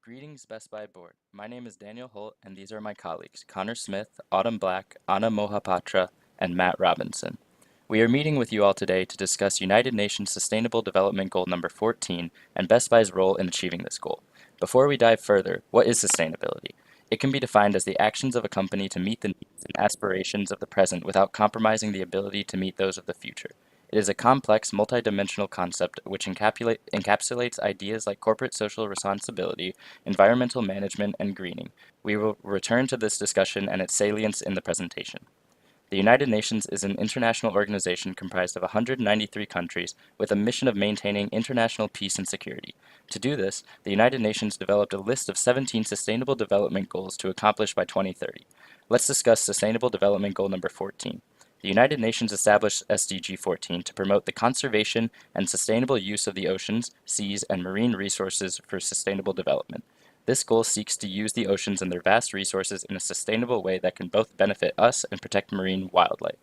Greetings, Best Buy Board. My name is Daniel Holt, and these are my colleagues, Connor Smith, Autumn Black, Anna Mohapatra, and Matt Robinson. We are meeting with you all today to discuss United Nations Sustainable Development Goal number 14 and Best Buy's role in achieving this goal. Before we dive further, what is sustainability? It can be defined as the actions of a company to meet the needs and aspirations of the present without compromising the ability to meet those of the future. It is a complex, multidimensional concept which encapsulates ideas like corporate social responsibility, environmental management, and greening. We will return to this discussion and its salience in the presentation. The United Nations is an international organization comprised of 193 countries with a mission of maintaining international peace and security. To do this, the United Nations developed a list of 17 Sustainable Development Goals to accomplish by 2030. Let's discuss Sustainable Development Goal number 14. The United Nations established SDG 14 to promote the conservation and sustainable use of the oceans, seas, and marine resources for sustainable development. This goal seeks to use the oceans and their vast resources in a sustainable way that can both benefit us and protect marine wildlife.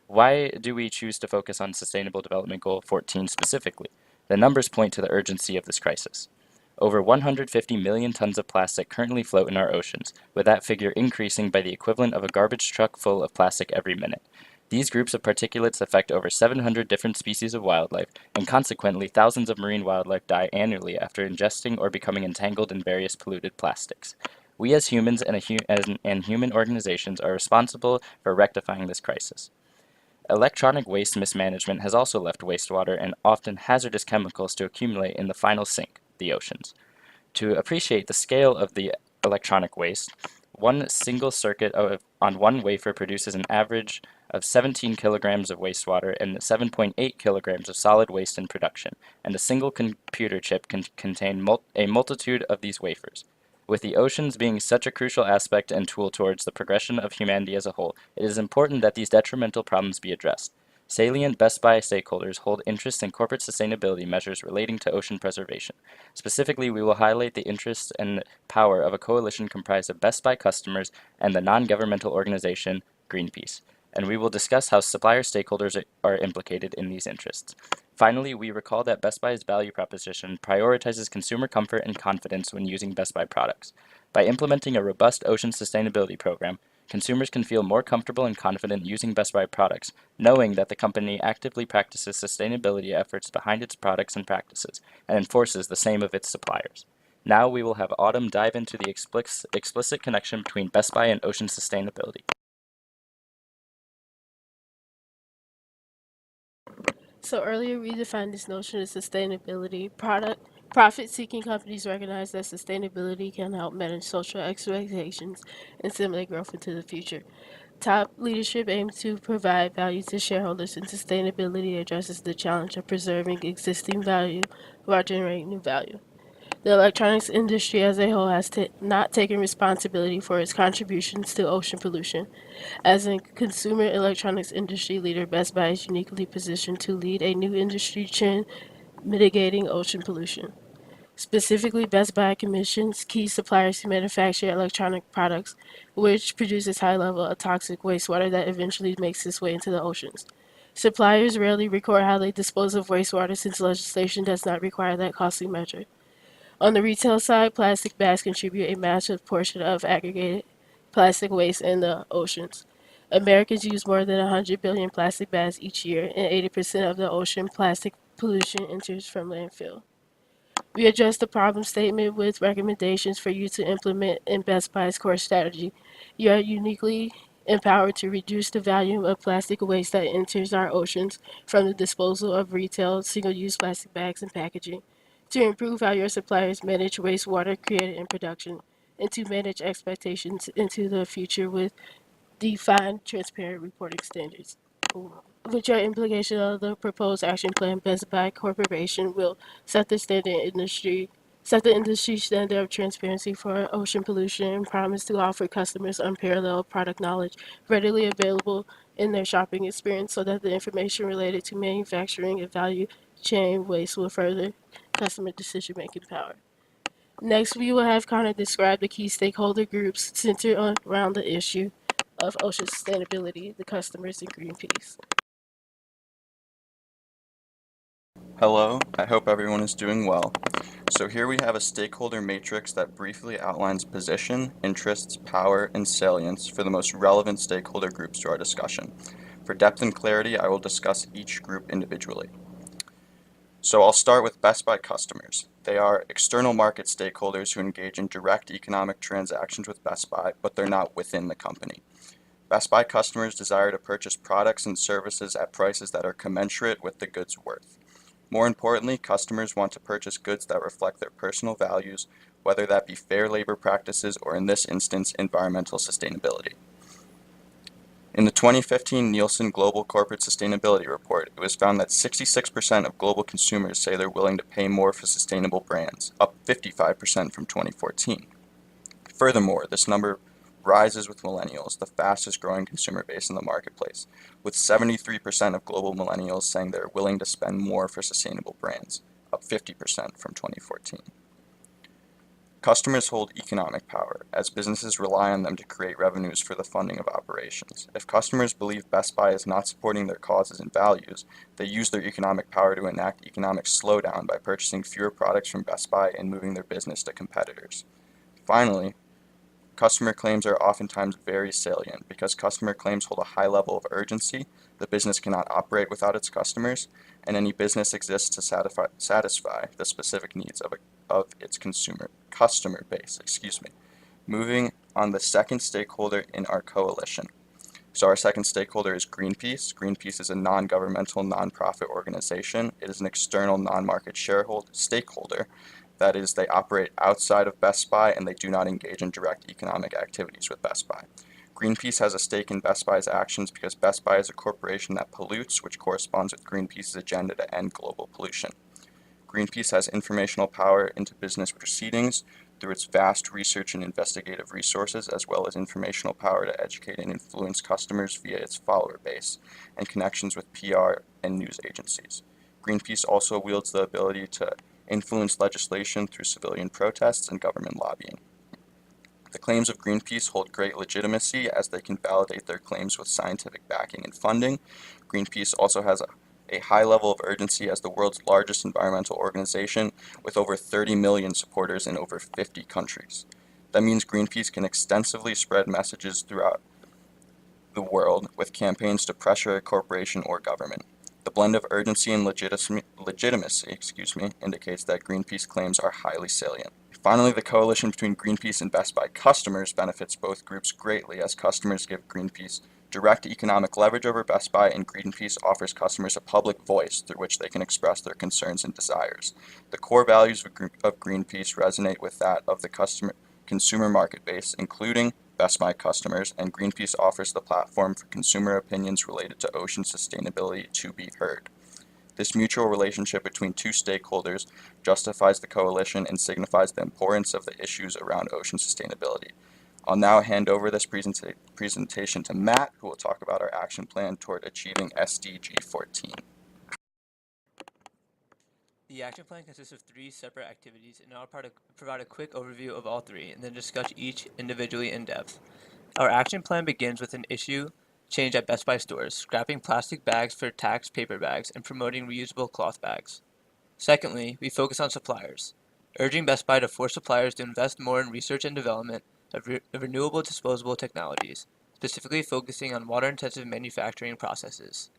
Why do we choose to focus on Sustainable Development Goal 14 specifically? The numbers point to the urgency of this crisis. Over 150 million tons of plastic currently float in our oceans, with that figure increasing by the equivalent of a garbage truck full of plastic every minute. These groups of particulates affect over 700 different species of wildlife, and consequently, thousands of marine wildlife die annually after ingesting or becoming entangled in various polluted plastics. We as humans and human organizations are responsible for rectifying this crisis. Electronic waste mismanagement has also left wastewater and often hazardous chemicals to accumulate in the final sink, the oceans. To appreciate the scale of the electronic waste, one single circuit on one wafer produces an average of 17 kilograms of wastewater and 7.8 kilograms of solid waste in production, and a single computer chip can contain a multitude of these wafers. With the oceans being such a crucial aspect and tool towards the progression of humanity as a whole, it is important that these detrimental problems be addressed. Salient Best Buy stakeholders hold interest in corporate sustainability measures relating to ocean preservation. Specifically, we will highlight the interests and power of a coalition comprised of Best Buy customers and the non-governmental organization Greenpeace, and we will discuss how supplier stakeholders are implicated in these interests. Finally, we recall that Best Buy's value proposition prioritizes consumer comfort and confidence when using Best Buy products. By implementing a robust ocean sustainability program, consumers can feel more comfortable and confident using Best Buy products, knowing that the company actively practices sustainability efforts behind its products and practices, and enforces the same of its suppliers. Now we will have Autumn dive into the explicit connection between Best Buy and ocean sustainability. So earlier we defined this notion of sustainability. Profit-seeking companies recognize that sustainability can help manage social expectations and stimulate growth into the future. Top leadership aims to provide value to shareholders, and sustainability addresses the challenge of preserving existing value while generating new value. The electronics industry as a whole has not taken responsibility for its contributions to ocean pollution. As a consumer electronics industry leader, Best Buy is uniquely positioned to lead a new industry trend mitigating ocean pollution. Specifically, Best Buy commissions key suppliers to manufacture electronic products, which produces high level of toxic wastewater that eventually makes its way into the oceans. Suppliers rarely record how they dispose of wastewater since legislation does not require that costly measure. On the retail side, plastic bags contribute a massive portion of aggregated plastic waste in the oceans. Americans use more than 100 billion plastic bags each year, and 80% of the ocean plastic pollution enters from landfill. We address the problem statement with recommendations for you to implement in Best Buy's core strategy. You are uniquely empowered to reduce the volume of plastic waste that enters our oceans from the disposal of retail single-use plastic bags and packaging, to improve how your suppliers manage wastewater created in production, and to manage expectations into the future with defined, transparent reporting standards. With your implication of the proposed action plan, Best Buy Corporation will set the standard industry set the industry standard of transparency for ocean pollution and promise to offer customers unparalleled product knowledge readily available in their shopping experience so that the information related to manufacturing and value chain waste will further customer decision making power. Next, we will have Connor describe the key stakeholder groups centered around the issue of ocean sustainability, the customers, and Greenpeace. Hello, I hope everyone is doing well. So here we have a stakeholder matrix that briefly outlines position, interests, power, and salience for the most relevant stakeholder groups to our discussion. For depth and clarity, I will discuss each group individually. So I'll start with Best Buy customers. They are external market stakeholders who engage in direct economic transactions with Best Buy, but they're not within the company. Best Buy customers desire to purchase products and services at prices that are commensurate with the goods worth. More importantly, customers want to purchase goods that reflect their personal values, whether that be fair labor practices or, in this instance, environmental sustainability. In the 2015 Nielsen Global Corporate Sustainability Report, it was found that 66% of global consumers say they're willing to pay more for sustainable brands, up 55% from 2014. Furthermore, this number rises with millennials, the fastest growing consumer base in the marketplace, with 73% of global millennials saying they're willing to spend more for sustainable brands, up 50% from 2014. Customers hold economic power, as businesses rely on them to create revenues for the funding of operations. If customers believe Best Buy is not supporting their causes and values, they use their economic power to enact economic slowdown by purchasing fewer products from Best Buy and moving their business to competitors. Finally, customer claims are oftentimes very salient because customer claims hold a high level of urgency, the business cannot operate without its customers, and any business exists to satisfy the specific needs of its customer base. Moving on, the second stakeholder in our coalition. So our second stakeholder is Greenpeace. Greenpeace is a non-governmental, nonprofit organization. It is an external non-market stakeholder. That is, they operate outside of Best Buy and they do not engage in direct economic activities with Best Buy. Greenpeace has a stake in Best Buy's actions because Best Buy is a corporation that pollutes, which corresponds with Greenpeace's agenda to end global pollution. Greenpeace has informational power into business proceedings through its vast research and investigative resources, as well as informational power to educate and influence customers via its follower base and connections with PR and news agencies. Greenpeace also wields the ability to influence legislation through civilian protests and government lobbying. The claims of Greenpeace hold great legitimacy as they can validate their claims with scientific backing and funding. Greenpeace also has a high level of urgency as the world's largest environmental organization with over 30 million supporters in over 50 countries. That means Greenpeace can extensively spread messages throughout the world with campaigns to pressure a corporation or government. The blend of urgency and legitimacy indicates that Greenpeace claims are highly salient. Finally, the coalition between Greenpeace and Best Buy customers benefits both groups greatly as customers give Greenpeace direct economic leverage over Best Buy, and Greenpeace offers customers a public voice through which they can express their concerns and desires. The core values of Greenpeace resonate with that of the consumer market base, including Best Buy customers, and Greenpeace offers the platform for consumer opinions related to ocean sustainability to be heard. This mutual relationship between two stakeholders justifies the coalition and signifies the importance of the issues around ocean sustainability. I'll now hand over this presentation to Matt, who will talk about our action plan toward achieving SDG 14. The action plan consists of 3 separate activities, and I'll provide a quick overview of all 3 and then discuss each individually in depth. Our action plan begins with an issue change at Best Buy stores, scrapping plastic bags for taxed paper bags and promoting reusable cloth bags. Secondly, we focus on suppliers, urging Best Buy to force suppliers to invest more in research and development of renewable disposable technologies, specifically focusing on water-intensive manufacturing processes.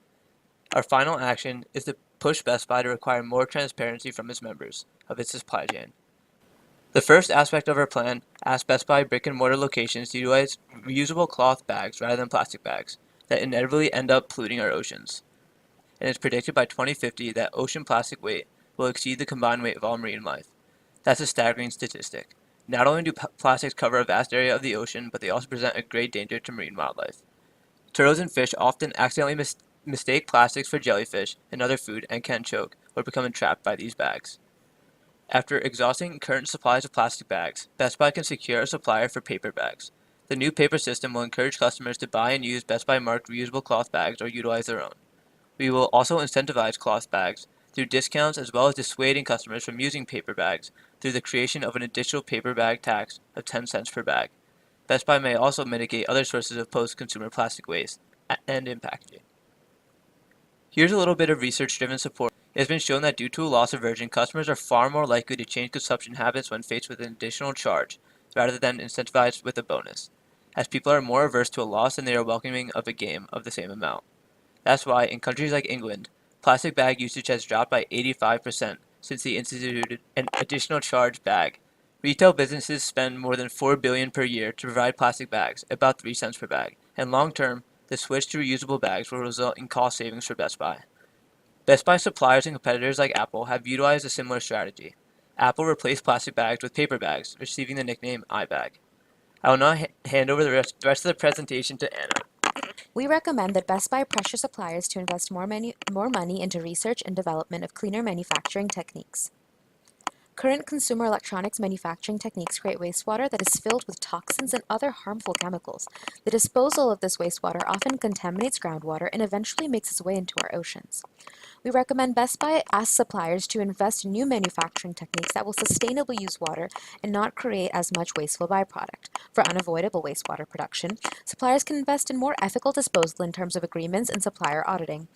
Our final action is to push Best Buy to require more transparency from its members of its supply chain. The first aspect of our plan asks Best Buy brick-and-mortar locations to utilize reusable cloth bags rather than plastic bags that inevitably end up polluting our oceans. And it's predicted by 2050 that ocean plastic weight will exceed the combined weight of all marine life. That's a staggering statistic. Not only do plastics cover a vast area of the ocean, but they also present a great danger to marine wildlife. Turtles and fish often accidentally mistake plastics for jellyfish and other food and can choke or become entrapped by these bags. After exhausting current supplies of plastic bags, Best Buy can secure a supplier for paper bags. The new paper system will encourage customers to buy and use Best Buy marked reusable cloth bags or utilize their own. We will also incentivize cloth bags through discounts as well as dissuading customers from using paper bags through the creation of an additional paper bag tax of 10 cents per bag. Best Buy may also mitigate other sources of post-consumer plastic waste and in packaging. Here's a little bit of research-driven support It has been shown that due to a loss aversion, customers are far more likely to change consumption habits when faced with an additional charge, rather than incentivized with a bonus, as people are more averse to a loss than they are welcoming of a gain of the same amount. That's why, in countries like England, plastic bag usage has dropped by 85% since they instituted an additional charge bag. Retail businesses spend more than $4 billion per year to provide plastic bags, about 3 cents per bag, and long term, the switch to reusable bags will result in cost savings for Best Buy. Best Buy suppliers and competitors like Apple have utilized a similar strategy. Apple replaced plastic bags with paper bags, receiving the nickname iBag. I will now hand over the rest of the presentation to Anna. We recommend that Best Buy pressure suppliers to invest more money into research and development of cleaner manufacturing techniques. Current consumer electronics manufacturing techniques create wastewater that is filled with toxins and other harmful chemicals. The disposal of this wastewater often contaminates groundwater and eventually makes its way into our oceans. We recommend Best Buy ask suppliers to invest in new manufacturing techniques that will sustainably use water and not create as much wasteful byproduct. For unavoidable wastewater production, suppliers can invest in more ethical disposal in terms of agreements and supplier auditing.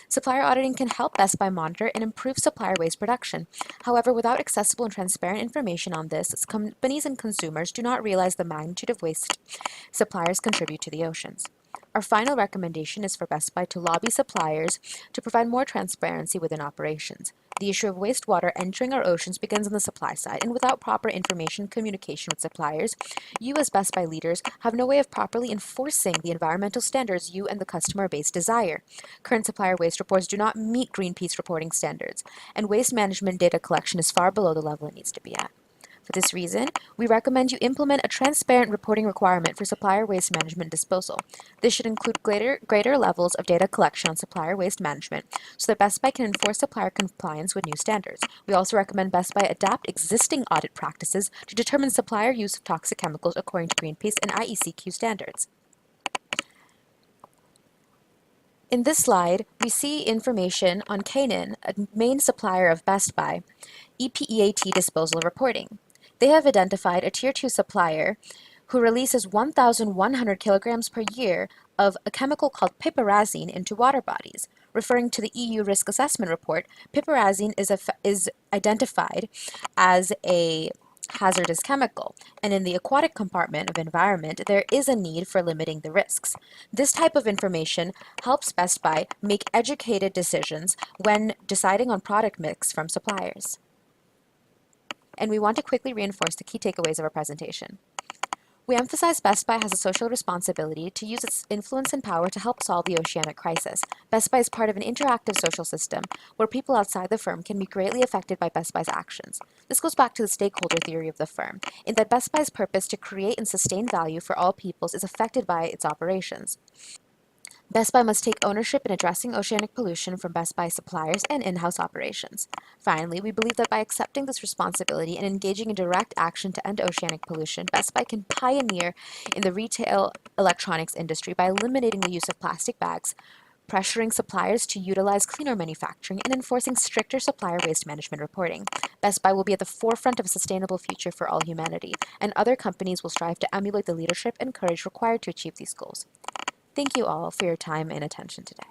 Supplier auditing can help Best Buy monitor and improve supplier waste production. However, without accessible and transparent information on this, companies and consumers do not realize the magnitude of waste suppliers contribute to the oceans. Our final recommendation is for Best Buy to lobby suppliers to provide more transparency within operations. The issue of wastewater entering our oceans begins on the supply side, and without proper information communication with suppliers, you as Best Buy leaders have no way of properly enforcing the environmental standards you and the customer base desire. Current supplier waste reports do not meet Greenpeace reporting standards, and waste management data collection is far below the level it needs to be at. For this reason, we recommend you implement a transparent reporting requirement for supplier waste management disposal. This should include greater levels of data collection on supplier waste management so that Best Buy can enforce supplier compliance with new standards. We also recommend Best Buy adapt existing audit practices to determine supplier use of toxic chemicals according to Greenpeace and IECQ standards. In this slide, we see information on Canaan, a main supplier of Best Buy, EPEAT disposal reporting. They have identified a Tier 2 supplier who releases 1,100 kilograms per year of a chemical called piperazine into water bodies. Referring to the EU risk assessment report, piperazine is identified as a hazardous chemical, and in the aquatic compartment of environment, there is a need for limiting the risks. This type of information helps Best Buy make educated decisions when deciding on product mix from suppliers. And we want to quickly reinforce the key takeaways of our presentation. We emphasize Best Buy has a social responsibility to use its influence and power to help solve the oceanic crisis. Best Buy is part of an interactive social system where people outside the firm can be greatly affected by Best Buy's actions. This goes back to the stakeholder theory of the firm, in that Best Buy's purpose to create and sustain value for all peoples is affected by its operations. Best Buy must take ownership in addressing oceanic pollution from Best Buy suppliers and in-house operations. Finally, we believe that by accepting this responsibility and engaging in direct action to end oceanic pollution, Best Buy can pioneer in the retail electronics industry by eliminating the use of plastic bags, pressuring suppliers to utilize cleaner manufacturing, and enforcing stricter supplier waste management reporting. Best Buy will be at the forefront of a sustainable future for all humanity, and other companies will strive to emulate the leadership and courage required to achieve these goals. Thank you all for your time and attention today.